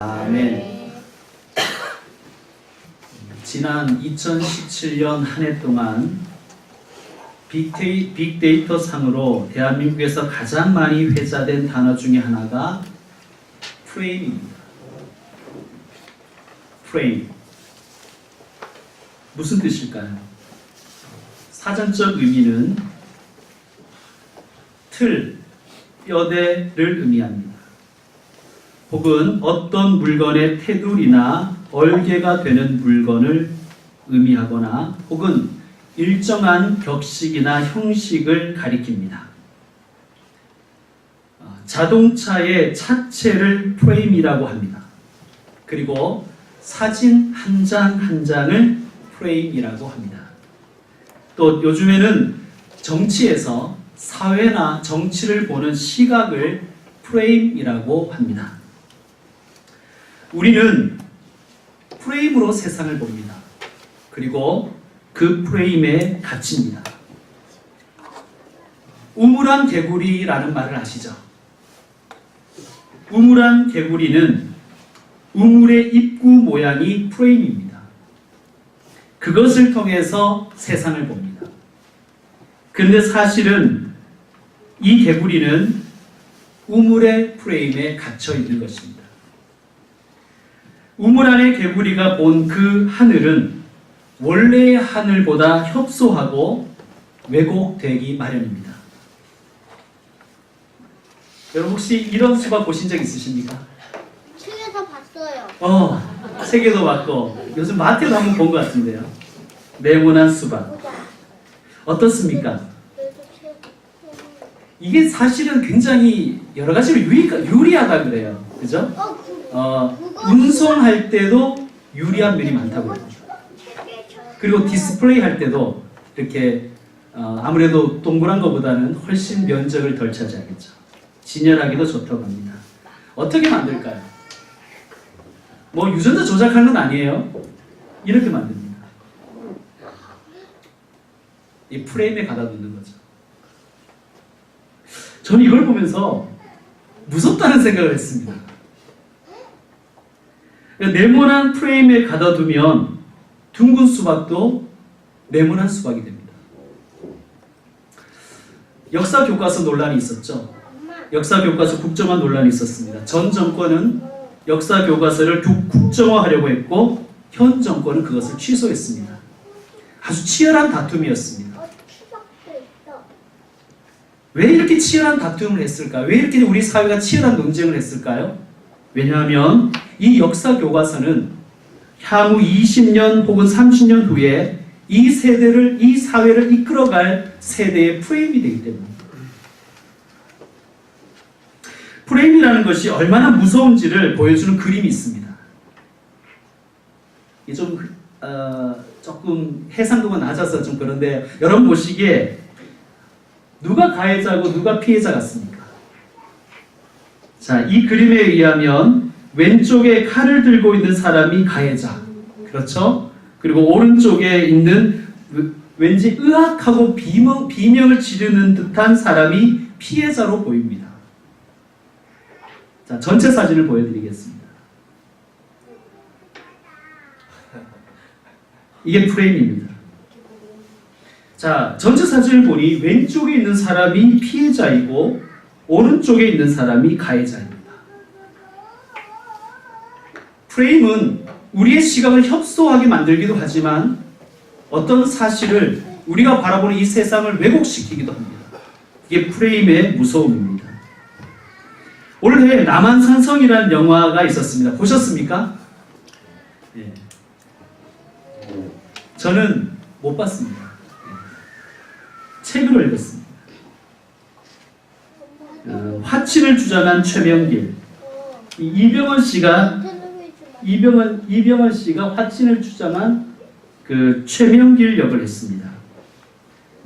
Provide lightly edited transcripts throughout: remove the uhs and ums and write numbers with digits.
아멘. 지난 2017년 한 해 동안 빅데이터 상으로 대한민국에서 가장 많이 회자된 단어 중에 하나가 프레임입니다. 프레임. 무슨 뜻일까요? 사전적 의미는 틀, 뼈대를 의미합니다. 혹은 어떤 물건의 테두리나 얼개가 되는 물건을 의미하거나 혹은 일정한 격식이나 형식을 가리킵니다. 자동차의 차체를 프레임이라고 합니다. 그리고 사진 한 장 한 장을 프레임이라고 합니다. 또 요즘에는 정치에서 사회나 정치를 보는 시각을 프레임이라고 합니다. 우리는 프레임으로 세상을 봅니다. 그리고 그 프레임에 갇힙니다. 우물안 개구리라는 말을 아시죠? 우물안 개구리는 우물의 입구 모양이 프레임입니다. 그것을 통해서 세상을 봅니다. 그런데 사실은 이 개구리는 우물의 프레임에 갇혀 있는 것입니다. 우물 안의 개구리가 본 그 하늘은 원래의 하늘보다 협소하고 왜곡되기 마련입니다. 여러분 혹시 이런 수박 보신 적 있으십니까? 책에서 봤어요. 책에도 봤고 요즘 마트에도 한번 본 것 같은데요. 네모난 수박. 어떻습니까? 이게 사실은 굉장히 여러 가지로 유리하다 그래요. 그죠? 운송할 때도 유리한 면이 많다고 해요. 그리고 디스플레이 할 때도 이렇게 아무래도 동그란 것보다는 훨씬 면적을 덜 차지하겠죠. 진열하기도 좋다고 합니다. 어떻게 만들까요? 뭐 유전자 조작하는 건 아니에요. 이렇게 만듭니다. 이 프레임에 가다 놓는 거죠. 저는 이걸 보면서 무섭다는 생각을 했습니다. 네모난 프레임에 가다 두면 둥근 수박도 네모난 수박이 됩니다. 역사 교과서 논란이 있었죠. 역사 교과서 국정화 논란이 있었습니다. 전 정권은 역사 교과서를 국정화하려고 했고 현 정권은 그것을 취소했습니다. 아주 치열한 다툼이었습니다. 왜 이렇게 치열한 다툼을 했을까? 왜 이렇게 우리 사회가 치열한 논쟁을 했을까요? 왜냐하면 이 역사 교과서는 향후 20년 혹은 30년 후에 이 세대를, 이 사회를 이끌어갈 세대의 프레임이 되기 때문입니다. 프레임이라는 것이 얼마나 무서운지를 보여주는 그림이 있습니다. 이게 조금 해상도가 낮아서 좀 그런데 여러분 보시기에 누가 가해자고 누가 피해자 같습니까? 자, 이 그림에 의하면 왼쪽에 칼을 들고 있는 사람이 가해자. 그렇죠? 그리고 오른쪽에 있는 왠지 의학하고 비명을 지르는 듯한 사람이 피해자로 보입니다. 자, 전체 사진을 보여드리겠습니다. 이게 프레임입니다. 자, 전체 사진을 보니 왼쪽에 있는 사람이 피해자이고 오른쪽에 있는 사람이 가해자입니다. 프레임은 우리의 시각을 협소하게 만들기도 하지만 어떤 사실을 우리가 바라보는 이 세상을 왜곡시키기도 합니다. 이게 프레임의 무서움입니다. 올해 남한산성이라는 영화가 있었습니다. 보셨습니까? 네. 저는 못 봤습니다. 책으로 읽었습니다. 화친을 주장한 최명길. 이병헌 씨가 화친을 주장한 그 최명길 역을 했습니다.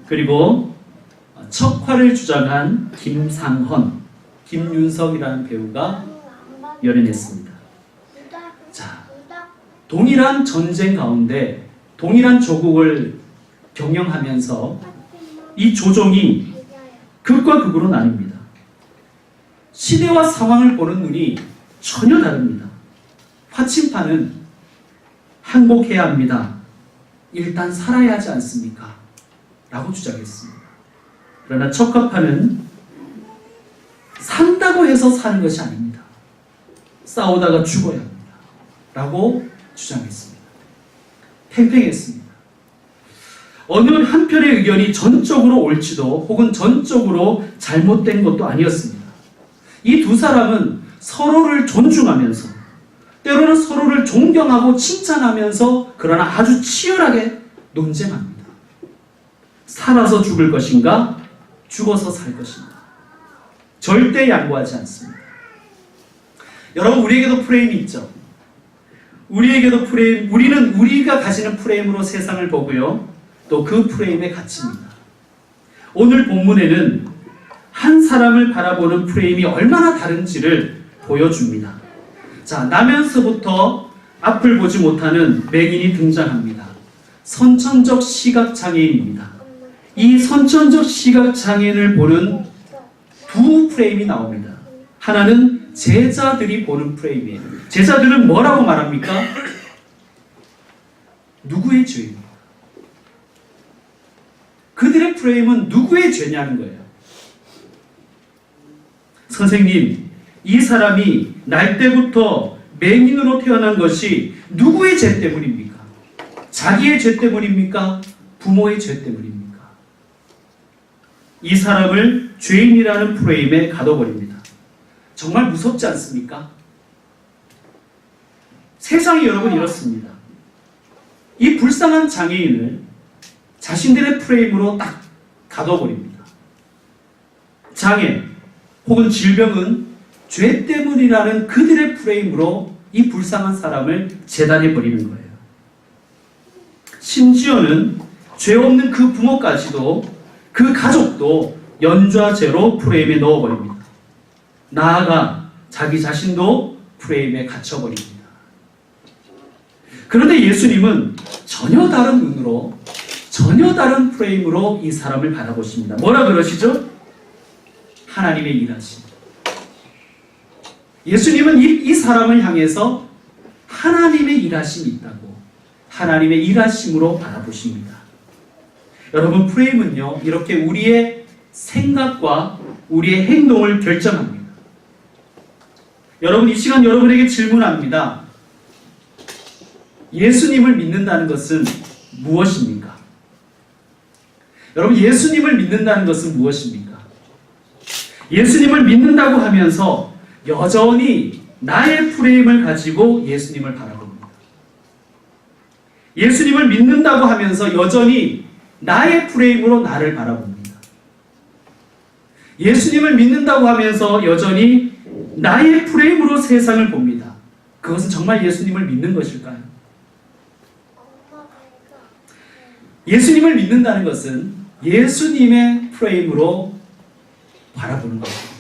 그리고 척화를 주장한 김상헌, 김윤석이라는 배우가 연연했습니다. 자, 동일한 전쟁 가운데 동일한 조국을 경영하면서 이 조정이 극과 극으로 나뉩니다. 시대와 상황을 보는 눈이 전혀 다릅니다. 화침판은 항복해야 합니다. 일단 살아야 하지 않습니까? 라고 주장했습니다. 그러나 척화판은 산다고 해서 사는 것이 아닙니다. 싸우다가 죽어야 합니다. 라고 주장했습니다. 팽팽했습니다. 어느 한편의 의견이 전적으로 옳지도 혹은 전적으로 잘못된 것도 아니었습니다. 이 두 사람은 서로를 존중하면서 때로는 서로를 존경하고 칭찬하면서 그러나 아주 치열하게 논쟁합니다. 살아서 죽을 것인가? 죽어서 살 것인가? 절대 양보하지 않습니다. 여러분, 우리에게도 프레임이 있죠. 우리에게도 프레임, 우리는 우리가 가지는 프레임으로 세상을 보고요. 또 그 프레임에 갇힙니다. 오늘 본문에는 한 사람을 바라보는 프레임이 얼마나 다른지를 보여줍니다. 자, 나면서부터 앞을 보지 못하는 맹인이 등장합니다. 선천적 시각장애인입니다. 이 선천적 시각장애인을 보는 두 프레임이 나옵니다. 하나는 제자들이 보는 프레임이에요. 제자들은 뭐라고 말합니까? 누구의 죄입니까? 그들의 프레임은 누구의 죄냐는 거예요. 선생님, 이 사람이 날 때부터 맹인으로 태어난 것이 누구의 죄 때문입니까? 자기의 죄 때문입니까? 부모의 죄 때문입니까? 이 사람을 죄인이라는 프레임에 가둬버립니다. 정말 무섭지 않습니까? 세상이 여러분 이렇습니다. 이 불쌍한 장애인을 자신들의 프레임으로 딱 가둬버립니다. 장애 혹은 질병은 죄 때문이라는 그들의 프레임으로 이 불쌍한 사람을 재단해 버리는 거예요. 심지어는 죄 없는 그 부모까지도, 그 가족도 연좌죄로 프레임에 넣어버립니다. 나아가 자기 자신도 프레임에 갇혀버립니다. 그런데 예수님은 전혀 다른 눈으로, 전혀 다른 프레임으로 이 사람을 바라보십니다. 뭐라 그러시죠? 하나님의 일하심. 예수님은 이 사람을 향해서 하나님의 일하심이 있다고, 하나님의 일하심으로 바라보십니다. 여러분, 프레임은요, 이렇게 우리의 생각과 우리의 행동을 결정합니다. 여러분, 이 시간 여러분에게 질문합니다. 예수님을 믿는다는 것은 무엇입니까? 여러분, 예수님을 믿는다는 것은 무엇입니까? 예수님을 믿는다고 하면서 여전히 나의 프레임을 가지고 예수님을 바라봅니다. 예수님을 믿는다고 하면서 여전히 나의 프레임으로 나를 바라봅니다. 예수님을 믿는다고 하면서 여전히 나의 프레임으로 세상을 봅니다. 그것은 정말 예수님을 믿는 것일까요? 예수님을 믿는다는 것은 예수님의 프레임으로 바라보는 것입니다.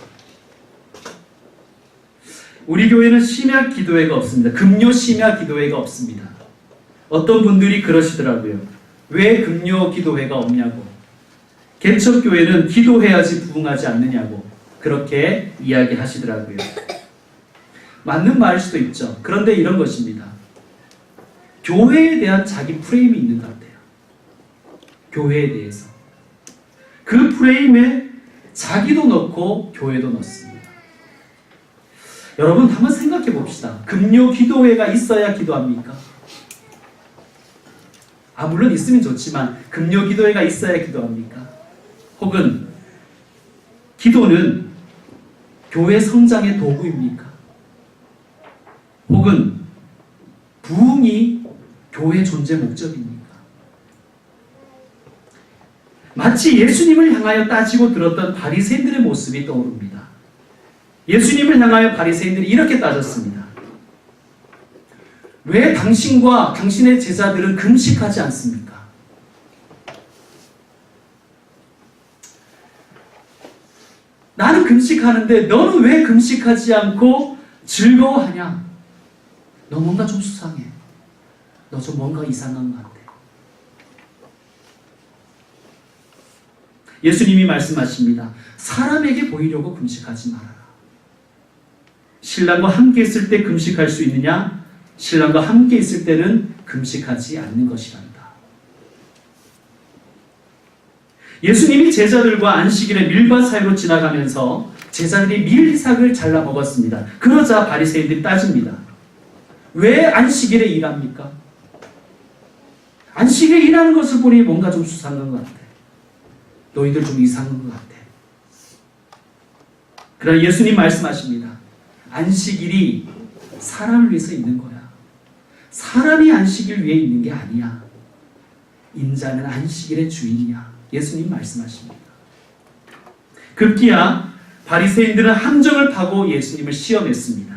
우리 교회는 심야 기도회가 없습니다. 금요 심야 기도회가 없습니다. 어떤 분들이 그러시더라고요. 왜 금요 기도회가 없냐고. 개척교회는 기도해야지 부흥하지 않느냐고 그렇게 이야기하시더라고요. 맞는 말일 수도 있죠. 그런데 이런 것입니다. 교회에 대한 자기 프레임이 있는 것 같아요. 교회에 대해서. 그 프레임에 자기도 넣고 교회도 넣습니다. 여러분, 한번 생각해 봅시다. 금요 기도회가 있어야 기도합니까? 물론 있으면 좋지만 금요 기도회가 있어야 기도합니까? 혹은 기도는 교회 성장의 도구입니까? 혹은 부흥이 교회 존재 목적입니까? 마치 예수님을 향하여 따지고 들었던 바리새인들의 모습이 떠오릅니다. 예수님을 향하여 바리새인들이 이렇게 따졌습니다. 왜 당신과 당신의 제자들은 금식하지 않습니까? 나는 금식하는데 너는 왜 금식하지 않고 즐거워하냐? 너 뭔가 좀 수상해. 너 좀 뭔가 이상한 것 같아. 예수님이 말씀하십니다. 사람에게 보이려고 금식하지 말아라. 신랑과 함께 있을 때 금식할 수 있느냐? 신랑과 함께 있을 때는 금식하지 않는 것이란다. 예수님이 제자들과 안식일에 밀밭 사이로 지나가면서 제자들이 밀삭을 잘라 먹었습니다. 그러자 바리새인들이 따집니다. 왜 안식일에 일합니까? 안식일에 일하는 것을 보니 뭔가 좀 수상한 것 같아. 너희들 좀 이상한 것 같아. 그러나 예수님 말씀하십니다. 안식일이 사람을 위해서 있는 거야. 사람이 안식일 위해 있는 게 아니야. 인자는 안식일의 주인이야. 예수님 말씀하십니다. 급기야 바리새인들은 함정을 파고 예수님을 시험했습니다.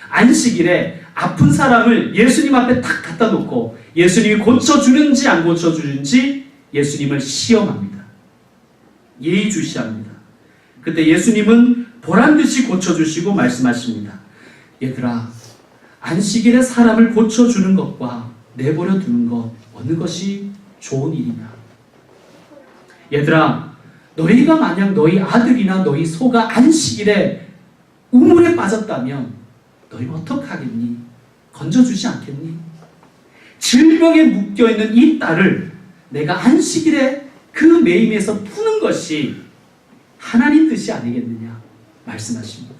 안식일에 아픈 사람을 예수님 앞에 탁 갖다 놓고 예수님이 고쳐주는지 안 고쳐주는지 예수님을 시험합니다. 예의주시합니다. 그때 예수님은 보란듯이 고쳐주시고 말씀하십니다. 얘들아, 안식일에 사람을 고쳐주는 것과 내버려 두는 것 어느 것이 좋은 일이냐? 얘들아, 너희가 만약 너희 아들이나 너희 소가 안식일에 우물에 빠졌다면 너희는 어떡하겠니? 건져주지 않겠니? 질병에 묶여있는 이 딸을 내가 안식일에 그 매임에서 푸는 것이 하나님 뜻이 아니겠느냐 말씀하십니다.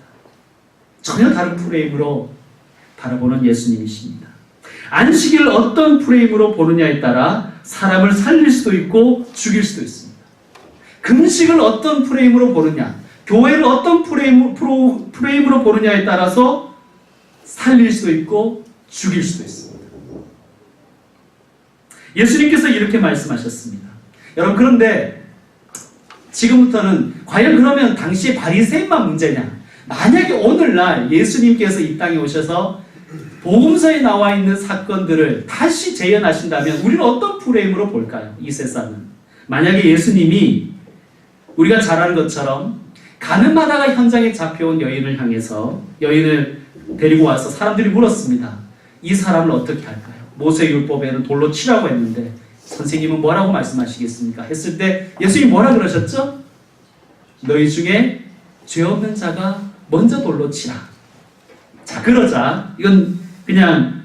전혀 다른 프레임으로 바라보는 예수님이십니다. 안식일을 어떤 프레임으로 보느냐에 따라 사람을 살릴 수도 있고 죽일 수도 있습니다. 금식을 어떤 프레임으로 보느냐, 교회를 어떤 프레임으로 보느냐에 따라서 살릴 수도 있고 죽일 수도 있습니다. 예수님께서 이렇게 말씀하셨습니다. 여러분, 그런데 지금부터는 과연 그러면 당시에 바리새인만 문제냐? 만약에 오늘날 예수님께서 이 땅에 오셔서 복음서에 나와 있는 사건들을 다시 재현하신다면 우리는 어떤 프레임으로 볼까요? 이 세상은. 만약에 예수님이 우리가 잘 아는 것처럼 가늠하다가 현장에 잡혀온 여인을 향해서 여인을 데리고 와서 사람들이 물었습니다. 이 사람을 어떻게 할까요? 모세율법에는 돌로 치라고 했는데 선생님은 뭐라고 말씀하시겠습니까? 했을 때 예수님이 뭐라 그러셨죠? 너희 중에 죄 없는 자가 먼저 돌로 치라. 자, 그러자 이건 그냥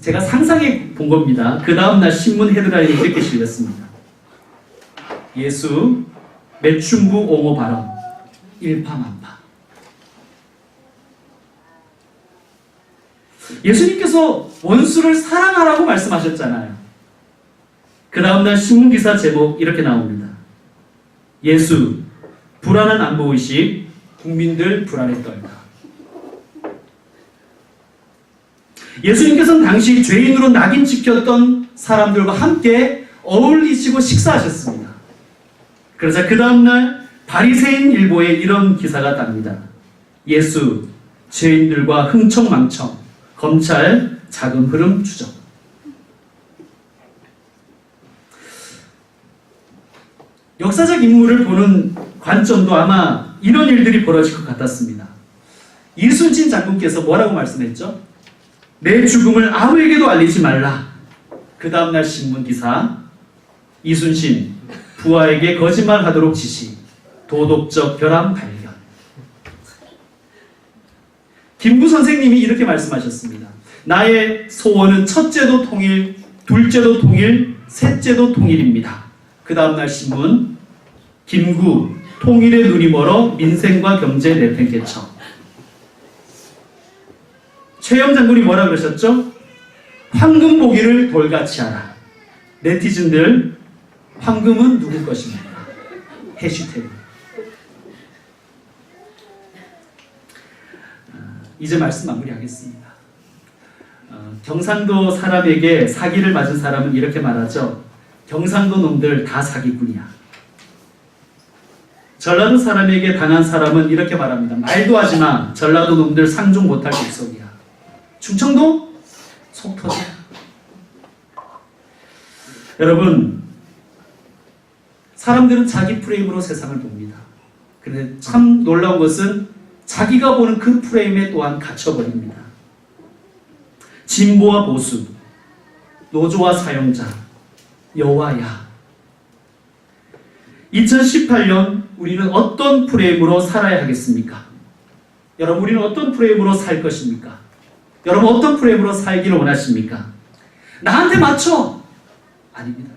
제가 상상해 본 겁니다. 그 다음날 신문 헤드라인에 이렇게 실렸습니다. 예수 매춘부 옹호 발언 일파만파. 예수님께서 원수를 사랑하라고 말씀하셨잖아요. 그 다음날 신문기사 제목 이렇게 나옵니다. 예수 불안한 안보의식 국민들 불안에 떨다. 예수님께서는 당시 죄인으로 낙인 찍혔던 사람들과 함께 어울리시고 식사하셨습니다. 그러자 그 다음날 바리새인 일보에 이런 기사가 납니다. 예수 죄인들과 흥청망청 검찰 자금 흐름 추적. 역사적 인물을 보는 관점도 아마 이런 일들이 벌어질 것 같았습니다. 이순신 장군께서 뭐라고 말씀했죠? 내 죽음을 아무에게도 알리지 말라. 그 다음날 신문기사 이순신 부하에게 거짓말하도록 지시 도덕적 결함 발견. 김구 선생님이 이렇게 말씀하셨습니다. 나의 소원은 첫째도 통일, 둘째도 통일, 셋째도 통일입니다. 그 다음날 신문 김구 통일의 눈이 멀어 민생과 경제 내팽개쳐. 최영 장군이 뭐라 그러셨죠? 황금 보기를 돌같이 하라. 네티즌들 황금은 누구 것입니까? 해시태그. 이제 말씀 마무리하겠습니다. 경상도 사람에게 사기를 맞은 사람은 이렇게 말하죠. 경상도 놈들 다 사기꾼이야. 전라도 사람에게 당한 사람은 이렇게 말합니다. 말도 하지 마. 전라도 놈들 상종 못할 곡성이야. 충청도 속 터져. 여러분, 사람들은 자기 프레임으로 세상을 봅니다. 그런데 참 놀라운 것은 자기가 보는 그 프레임에 또한 갇혀버립니다. 진보와 보수, 노조와 사용자, 여와 야. 2018년 우리는 어떤 프레임으로 살아야 하겠습니까? 여러분, 우리는 어떤 프레임으로 살 것입니까? 여러분 어떤 프레임으로 살기를 원하십니까? 나한테 맞춰! 아닙니다.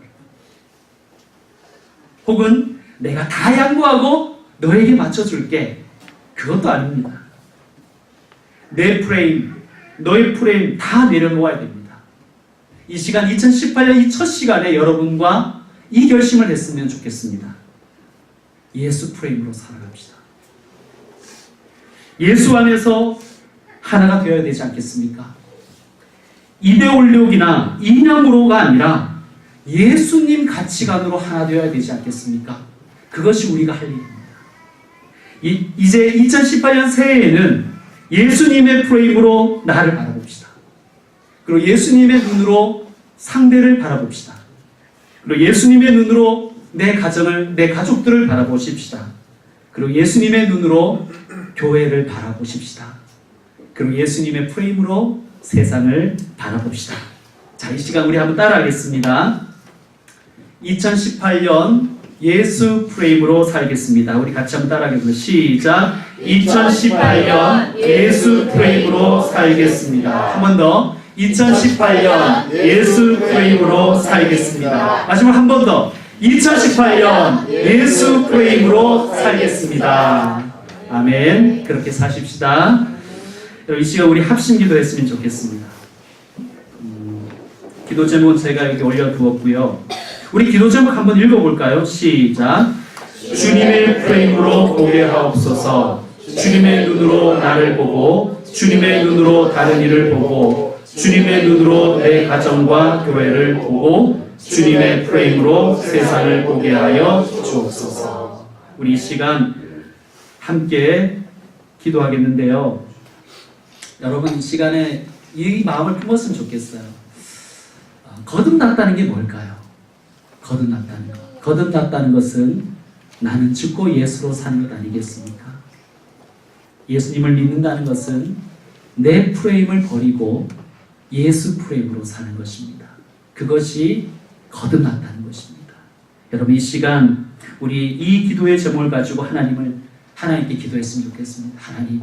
혹은 내가 다 양보하고 너에게 맞춰줄게. 그것도 아닙니다. 내 프레임, 너의 프레임 다 내려놓아야 됩니다. 이 시간 2018년 이 첫 시간에 여러분과 이 결심을 했으면 좋겠습니다. 예수 프레임으로 살아갑시다. 예수 안에서 하나가 되어야 되지 않겠습니까? 이데올로기나 이념으로가 아니라 예수님 가치관으로 하나 되어야 되지 않겠습니까? 그것이 우리가 할 일입니다. 이제 2018년 새해에는 예수님의 프레임으로 나를 바라봅시다. 그리고 예수님의 눈으로 상대를 바라봅시다. 그리고 예수님의 눈으로 내 가정을, 내 가족들을 바라보십시다. 그리고 예수님의 눈으로 교회를 바라보십시다. 그리고 예수님의 프레임으로 세상을 바라봅시다. 자, 이 시간 우리 한번 따라하겠습니다. 2018년 예수 프레임으로 살겠습니다. 우리 같이 한번 따라하겠습니다. 시작. 2018년 예수 프레임으로 살겠습니다. 한 번 더. 2018년 예수 프레임으로 살겠습니다. 마지막 한 번 더. 2018년 예수 프레임으로 살겠습니다. 아멘. 그렇게 사십시다. 이 시간 우리 합심 기도했으면 좋겠습니다. 기도 제목은 제가 여기 올려두었고요. 우리 기도 제목 한번 읽어볼까요? 시작. 주님의 프레임으로 보게 하옵소서. 주님의 눈으로 나를 보고 주님의 눈으로 다른 이를 보고 주님의 눈으로 내 가정과 교회를 보고 주님의 프레임으로 세상을 보게 하여 주옵소서. 우리 이 시간 함께 기도하겠는데요. 여러분 이 시간에 이 마음을 품었으면 좋겠어요. 거듭났다는 게 뭘까요? 거듭났다는 것. 거듭났다는 것은 나는 죽고 예수로 사는 것 아니겠습니까? 예수님을 믿는다는 것은 내 프레임을 버리고 예수 프레임으로 사는 것입니다. 그것이 거듭났다는 것입니다. 여러분 이 시간 우리 이 기도의 제목을 가지고 하나님께 기도했으면 좋겠습니다. 하나님,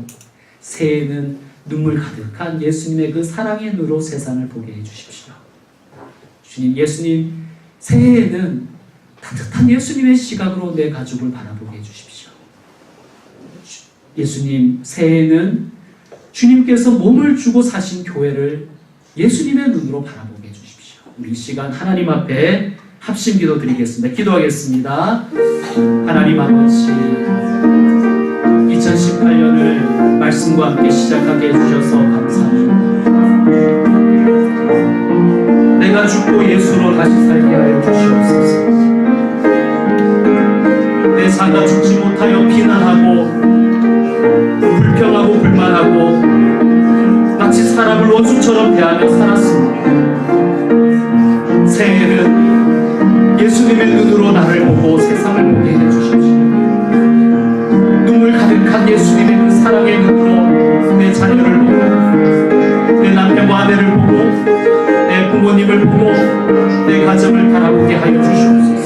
새해에는 눈물 가득한 예수님의 그 사랑의 눈으로 세상을 보게 해주십시오. 주님, 예수님, 새해에는 따뜻한 예수님의 시각으로 내 가족을 바라보게 해주십시오. 예수님, 새해에는 주님께서 몸을 주고 사신 교회를 예수님의 눈으로 바라보게 해주십시오. 우리 이 시간 하나님 앞에 합심 기도 드리겠습니다. 기도하겠습니다. 하나님 아버지, 2018년을 말씀과 함께 시작하게 해주셔서 감사합니다. 내가 죽고 예수로 다시 살게 하여 주시옵소서. 내 자가 죽지 못하여 비난하고 불평하고 불만하고 마치 사람을 원수처럼 대하며 살았습니다. 새해에는 예수님의 눈으로 나를 보고 세상을 보게 해주십시오. 눈물 가득한 예수님의 그 사랑의 눈으로 내 자녀를 보고 내 남편과 아내를 보고 내 부모님을 보고 내 가정을 바라보게 하여 주시옵소서.